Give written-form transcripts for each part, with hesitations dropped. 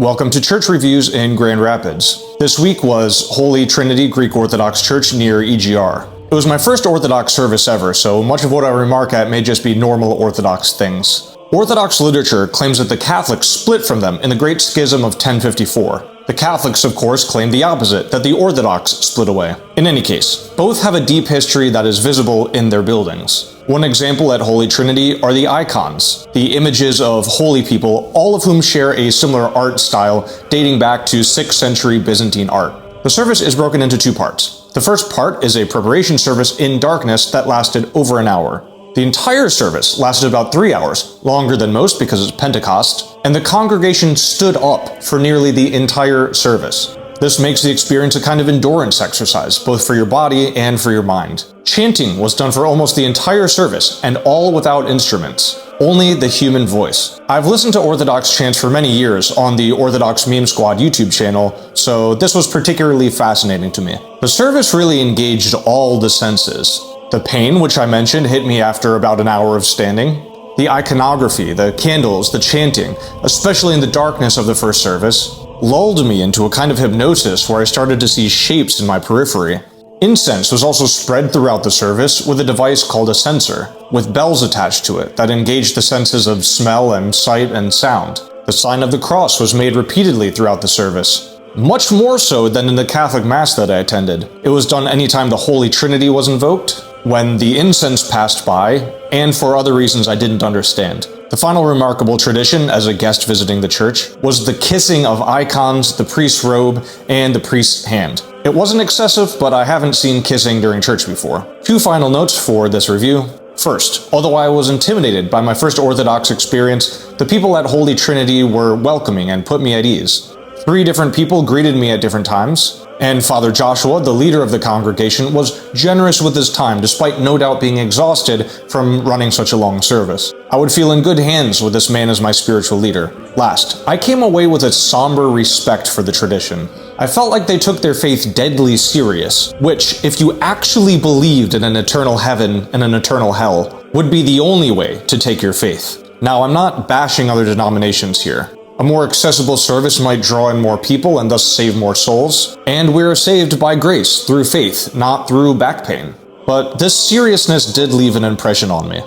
Welcome to Church Reviews in Grand Rapids. This week was Holy Trinity Greek Orthodox Church near EGR. It was my first Orthodox service ever, so much of what I remark at may just be normal Orthodox things. Orthodox literature claims that the Catholics split from them in the Great Schism of 1054. The Catholics, of course, claim the opposite, that the Orthodox split away. In any case, both have a deep history that is visible in their buildings. One example at Holy Trinity are the icons, the images of holy people, all of whom share a similar art style dating back to 6th century Byzantine art. The service is broken into two parts. The first part is a preparation service in darkness that lasted over an hour. The entire service lasted about 3 hours, longer than most because it's Pentecost, and the congregation stood up for nearly the entire service. This makes the experience a kind of endurance exercise, both for your body and for your mind. Chanting was done for almost the entire service, and all without instruments. Only the human voice. I've listened to Orthodox chants for many years on the Orthodox Meme Squad YouTube channel, so this was particularly fascinating to me. The service really engaged all the senses. The pain, which I mentioned, hit me after about an hour of standing. The iconography, the candles, the chanting, especially in the darkness of the first service, lulled me into a kind of hypnosis where I started to see shapes in my periphery. Incense was also spread throughout the service with a device called a censer, with bells attached to it that engaged the senses of smell and sight and sound. The sign of the cross was made repeatedly throughout the service, much more so than in the Catholic Mass that I attended. It was done anytime the Holy Trinity was invoked, when the incense passed by, and for other reasons I didn't understand. The final remarkable tradition as a guest visiting the church was the kissing of icons, the priest's robe, and the priest's hand. It wasn't excessive, but I haven't seen kissing during church before. Two final notes for this review. First, although I was intimidated by my first Orthodox experience, the people at Holy Trinity were welcoming and put me at ease. 3 different people greeted me at different times, and Father Joshua, the leader of the congregation, was generous with his time despite no doubt being exhausted from running such a long service. I would feel in good hands with this man as my spiritual leader. Last, I came away with a somber respect for the tradition. I felt like they took their faith deadly serious, which, if you actually believed in an eternal heaven and an eternal hell, would be the only way to take your faith. Now, I'm not bashing other denominations here. A more accessible service might draw in more people and thus save more souls. And we're saved by grace, through faith, not through back pain. But this seriousness did leave an impression on me.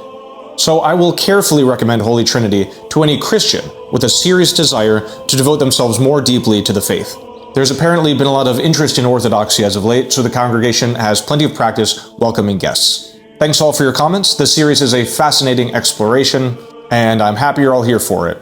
So I will carefully recommend Holy Trinity to any Christian with a serious desire to devote themselves more deeply to the faith. There's apparently been a lot of interest in Orthodoxy as of late, so the congregation has plenty of practice welcoming guests. Thanks all for your comments. This series is a fascinating exploration, and I'm happy you're all here for it.